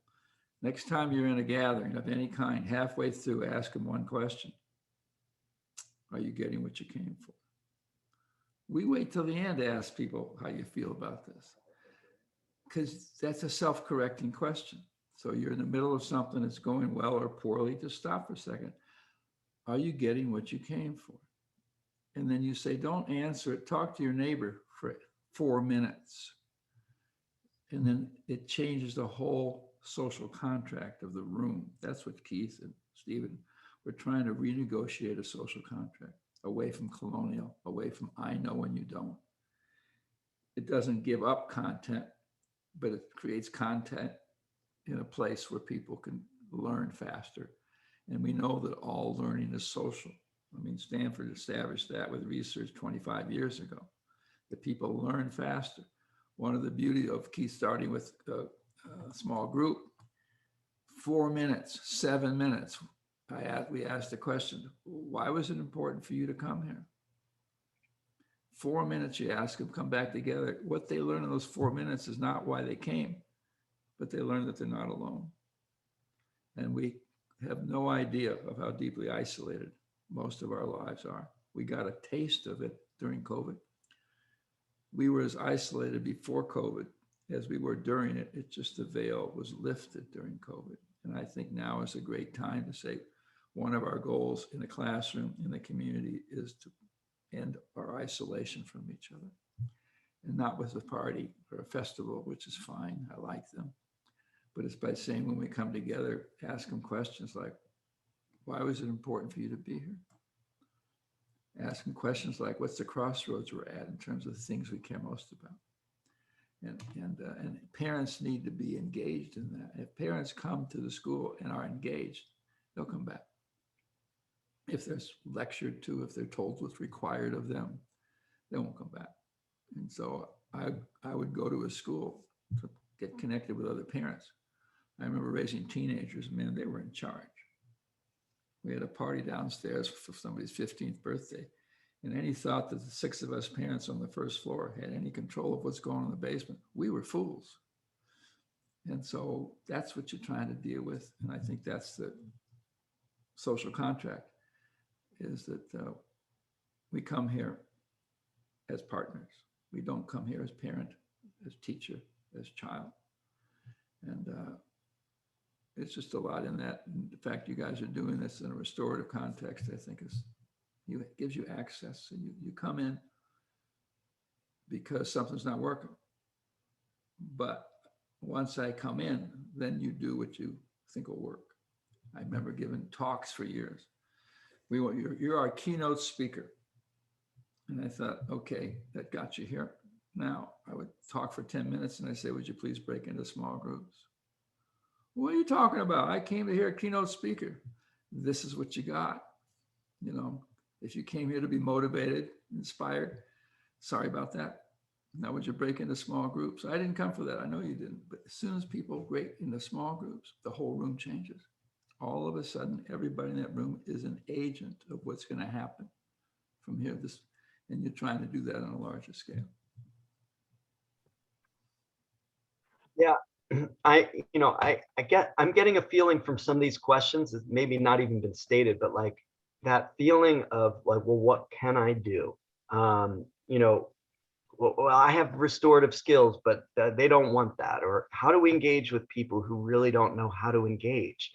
Next time you're in a gathering of any kind, halfway through, ask them one question. Are you getting what you came for? We wait till the end to ask people how you feel about this, because that's a self-correcting question. So you're in the middle of something that's going well or poorly, just stop for a second. Are you getting what you came for? And then you say, don't answer it. Talk to your neighbor for 4 minutes. And then it changes the whole social contract of the room. That's what Keith and Stephen, we're trying to renegotiate a social contract away from colonial, away from I know and you don't. It doesn't give up content, but it creates content in a place where people can learn faster. And we know that all learning is social. I mean, Stanford established that with research 25 years ago, that people learn faster. One of the beauty of Keith starting with a small group, 4 minutes, 7 minutes, we asked the question, why was it important for you to come here? 4 minutes, you ask them, come back together. What they learn in those 4 minutes is not why they came, but they learn that they're not alone. And we have no idea of how deeply isolated most of our lives are. We got a taste of it during COVID. We were as isolated before COVID as we were during it. It's just the veil was lifted during COVID. And I think now is a great time to say one of our goals in the classroom, in the community, is to end our isolation from each other. And not with a party or a festival, which is fine, I like them. But it's by saying when we come together, ask them questions like, why was it important for you to be here? Ask them questions like, what's the crossroads we're at in terms of the things we care most about? And parents need to be engaged in that. If parents come to the school and are engaged, they'll come back. If they're lectured to, if they're told what's required of them, they won't come back. And so I would go to a school to get connected with other parents. I remember raising teenagers, man, they were in charge. We had a party downstairs for somebody's 15th birthday. And any thought that the 6 of us parents on the first floor had any control of what's going on in the basement, we were fools. And so that's what you're trying to deal with. And I think that's the social contract, is that we come here as partners. We don't come here as parent, as teacher, as child. And it's just a lot in that. And the fact you guys are doing this in a restorative context, I think gives you access. And you come in because something's not working. But once I come in, then you do what you think will work. I remember giving talks for years. You're our keynote speaker. And I thought, okay, that got you here. Now I would talk for 10 minutes and I say, would you please break into small groups? What are you talking about? I came to hear a keynote speaker. This is what you got. You know, if you came here to be motivated, inspired, sorry about that. Now would you break into small groups? I didn't come for that. I know you didn't. But as soon as people break into small groups, the whole room changes. All of a sudden, everybody in that room is an agent of what's going to happen from here. And you're trying to do that on a larger scale. I'm getting a feeling from some of these questions, it's maybe not even been stated, but like that feeling of like, well, what can I do? Well, I have restorative skills, but they don't want that. Or how do we engage with people who really don't know how to engage?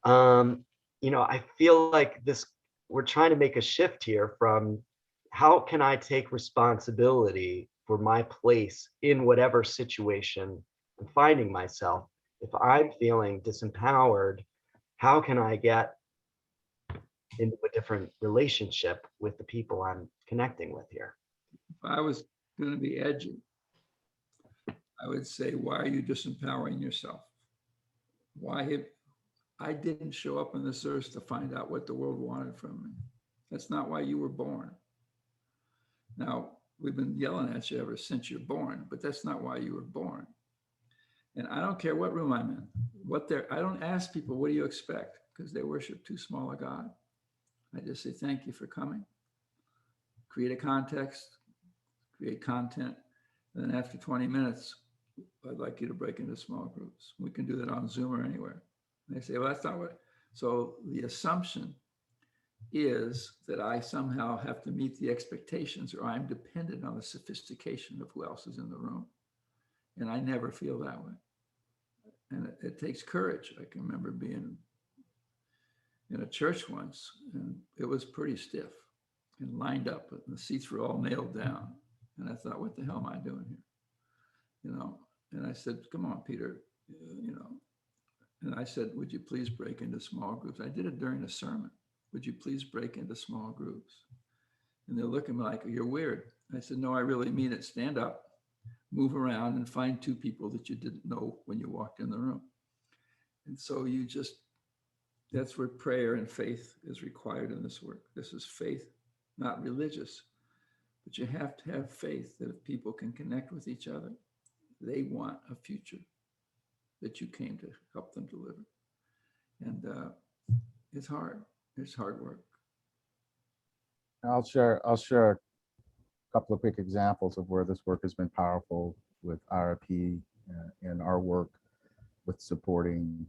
I feel like we're trying to make a shift here from how can I take responsibility for my place in whatever situation I'm finding myself. If I'm feeling disempowered, how can I get into a different relationship with the people I'm connecting with here? If I was going to be edgy, I would say, why are you disempowering yourself? I didn't show up on this earth to find out what the world wanted from me. That's not why you were born. Now, we've been yelling at you ever since you're born, but that's not why you were born. And I don't care what room I'm in, I don't ask people, what do you expect? Because they worship too small a God. I just say, thank you for coming. Create a context, create content. And then after 20 minutes, I'd like you to break into small groups. We can do that on Zoom or anywhere. And they say, well, that's not what. So the assumption is that I somehow have to meet the expectations, or I'm dependent on the sophistication of who else is in the room. And I never feel that way. And it takes courage. I can remember being in a church once, and it was pretty stiff and lined up, and the seats were all nailed down. And I thought, what the hell am I doing here? And I said, come on, Peter, and I said, would you please break into small groups? I did it during a sermon. Would you please break into small groups? And they're looking at me like, you're weird. I said, no, I really mean it. Stand up, move around, and find two people that you didn't know when you walked in the room. And so that's where prayer and faith is required in this work. This is faith, not religious, but you have to have faith that if people can connect with each other, they want a future that you came to help them deliver. And it's hard. It's hard work. I'll share a couple of quick examples of where this work has been powerful with IRP and our work with supporting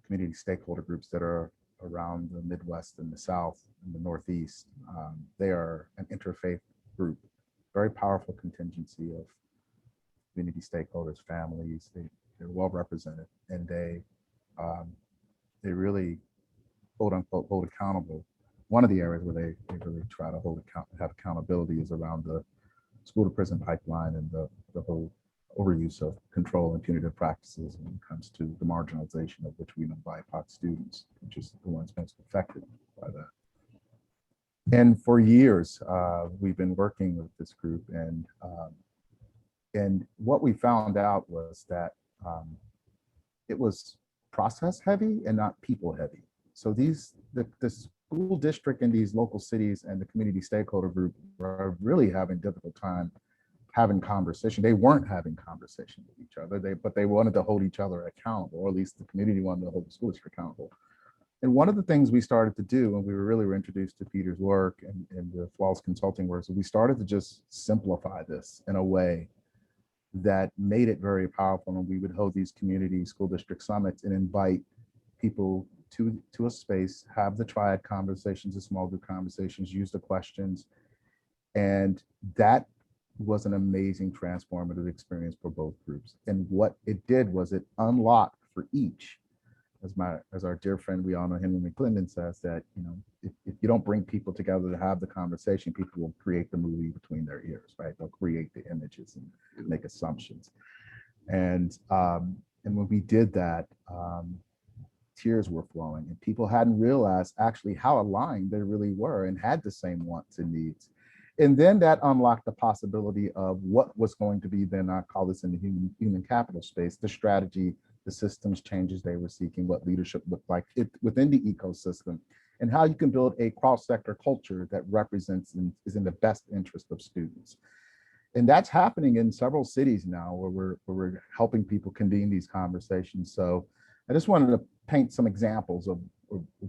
community stakeholder groups that are around the Midwest and the South and the Northeast. They are an interfaith group, very powerful contingency of community stakeholders, families. They're well represented, and they really, quote unquote, hold accountable. One of the areas where they really try to have accountability is around the school to prison pipeline and the whole overuse of control and punitive practices when it comes to the marginalization of which we know BIPOC students, which is the ones most affected by that. And for years, we've been working with this group, and what we found out was that it was process heavy and not people heavy. So the school district in these local cities and the community stakeholder group are really having a difficult time having conversation. They weren't having conversation with each other, but they wanted to hold each other accountable, or at least the community wanted to hold the school district accountable. And one of the things we started to do when we were introduced to Peter's work and the Flawless Consulting work, so we started to just simplify this in a way that made it very powerful. And we would hold these community school district summits and invite people to a space, have the triad conversations, the small group conversations, use the questions. And that was an amazing transformative experience for both groups. And what it did was it unlocked for each, as our dear friend, we all know Henry McClendon says, that if you don't bring people together to have the conversation, people will create the movie between their ears, right? They'll create the images and make assumptions. And when we did that, tears were flowing, and people hadn't realized actually how aligned they really were and had the same wants and needs. And then that unlocked the possibility of what was going to be then, I call this in the human capital space, the strategy, the systems changes they were seeking, what leadership looked like within the ecosystem, and how you can build a cross-sector culture that represents and is in the best interest of students. And that's happening in several cities now where we're helping people convene these conversations. So I just wanted to paint some examples of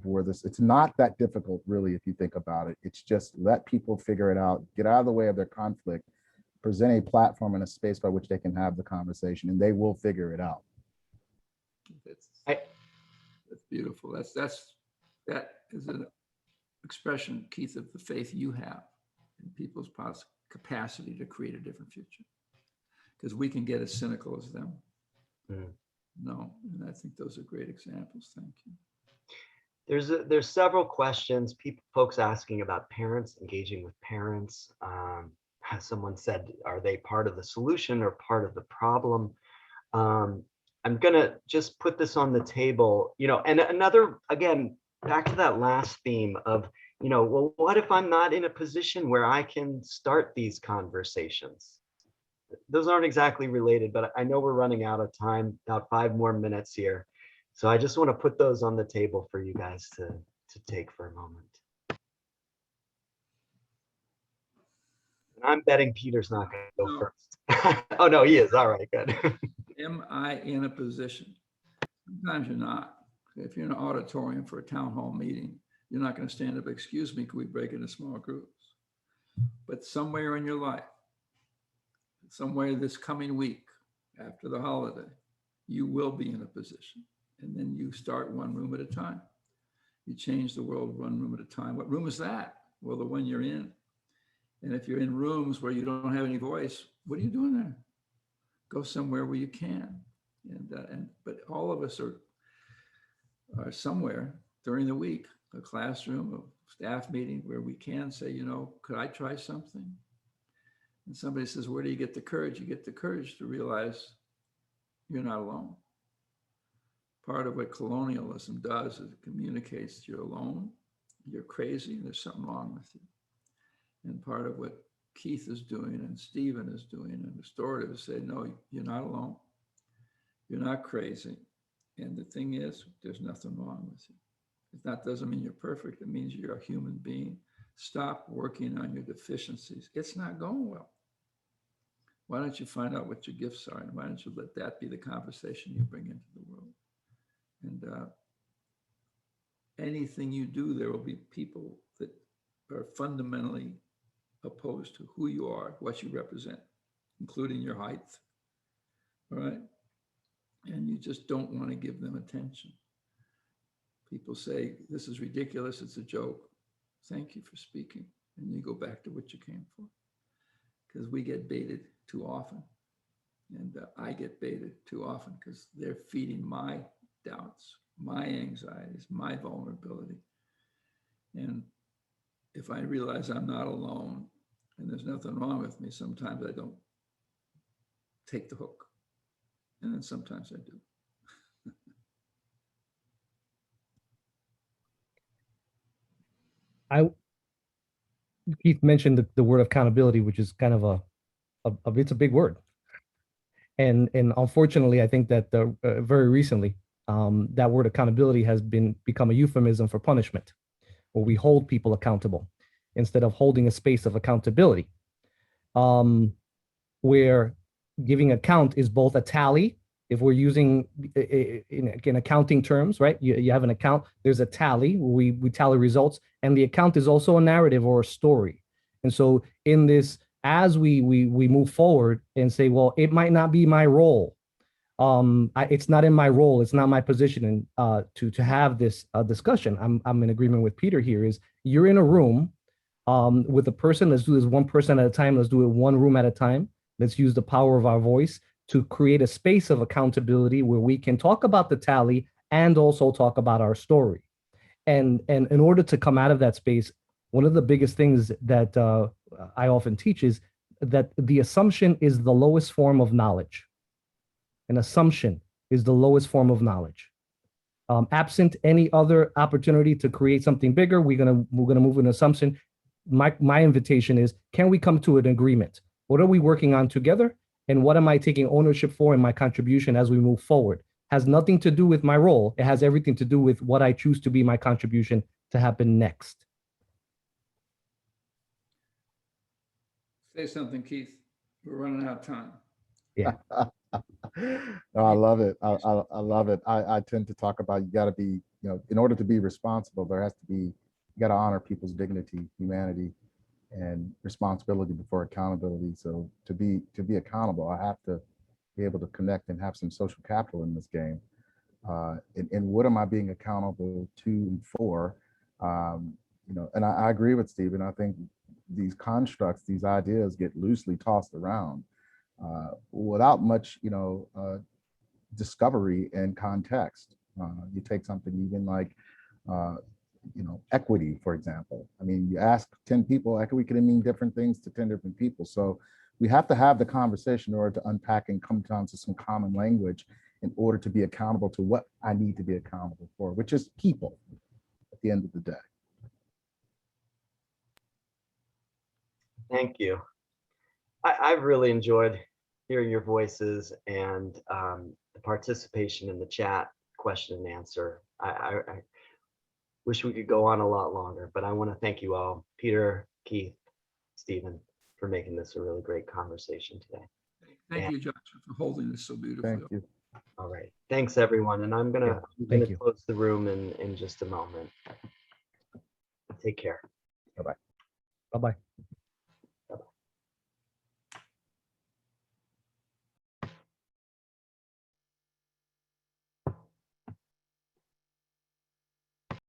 for this. It's not that difficult, really, if you think about it. It's just let people figure it out, get out of the way of their conflict, present a platform and a space by which they can have the conversation, and they will figure it out. That's beautiful. That is an expression, Keith, of the faith you have in people's capacity to create a different future. Because we can get as cynical as them. No, and I think those are great examples. Thank you. There's several questions, folks asking about parents, engaging with parents. As someone said, are they part of the solution or part of the problem? I'm gonna just put this on the table, and another, again, back to that last theme of, well, what if I'm not in a position where I can start these conversations? Those aren't exactly related, but I know we're running out of time, about 5 more minutes here. So I just want to put those on the table for you guys to take for a moment. And I'm betting Peter's not going to go first. Oh, no, he is. All right, good. Am I in a position? Sometimes you're not. If you're in an auditorium for a town hall meeting, you're not going to stand up, excuse me, can we break into small groups? But somewhere in your life, somewhere this coming week after the holiday, you will be in a position. And then you start one room at a time. You change the world one room at a time. What room is that? Well, the one you're in. And if you're in rooms where you don't have any voice, what are you doing there? Go somewhere where you can. But all of us are somewhere during the week, a classroom, a staff meeting where we can say, could I try something? And somebody says, where do you get the courage? You get the courage to realize you're not alone. Part of what colonialism does is it communicates you're alone, you're crazy, and there's something wrong with you. And part of what Keith is doing and Stephen is doing and restorative is say, no, you're not alone. You're not crazy. And the thing is, there's nothing wrong with you. That doesn't mean you're perfect. It means you're a human being. Stop working on your deficiencies. It's not going well. Why don't you find out what your gifts are? And why don't you let that be the conversation you bring into the world? And anything you do, there will be people that are fundamentally opposed to who you are, what you represent, including your height. All right? And you just don't want to give them attention. People say, this is ridiculous, it's a joke. Thank you for speaking. And you go back to what you came for. Because we get baited too often. And I get baited too often because they're feeding my doubts, my anxieties, my vulnerability. And if I realize I'm not alone and there's nothing wrong with me, sometimes I don't take the hook. And then sometimes I do. Keith mentioned the word accountability, which is kind of it's a big word. And unfortunately, I think that very recently, that word accountability has become a euphemism for punishment, where we hold people accountable instead of holding a space of accountability, where giving account is both a tally. If we're using in accounting terms, right? You have an account, there's a tally, we tally results, and the account is also a narrative or a story. And so in this, as we move forward and say, well, it might not be my role. It's not in my role, it's not my position to have this discussion. I'm in agreement with Peter here, is you're in a room with a person, let's do this one person at a time, let's do it one room at a time. Let's use the power of our voice to create a space of accountability where we can talk about the tally and also talk about our story. And in order to come out of that space, one of the biggest things that I often teach is that the assumption is the lowest form of knowledge. An assumption is the lowest form of knowledge. Absent any other opportunity to create something bigger, we're gonna move an assumption. My invitation is, can we come to an agreement? What are we working on together? And what am I taking ownership for in my contribution as we move forward? Has nothing to do with my role. It has everything to do with what I choose to be my contribution to happen next. Say something, Keith. We're running out of time. Yeah. No, I love it. I love it. I tend to talk about, you got to be, in order to be responsible, there has to be, you got to honor people's dignity, humanity, and responsibility before accountability. So to be accountable, I have to be able to connect and have some social capital in this game. And what am I being accountable to and for? And I agree with Stephen. I think these constructs, these ideas get loosely tossed around without much, discovery and context. You take something even like, equity, for example. I mean, you ask 10 people, equity can mean different things to 10 different people. So we have to have the conversation in order to unpack and come down to some common language in order to be accountable to what I need to be accountable for, which is people at the end of the day. Thank you. I've really enjoyed hearing your voices and the participation in the chat, question and answer. I wish we could go on a lot longer, but I want to thank you all, Peter, Keith, Stephen, for making this a really great conversation today. Thank you, Joshua, for holding this so beautifully. Thank you. All right. Thanks, everyone. And I'm gonna thank you. close the room in just a moment. Take care. Bye-bye. Bye-bye.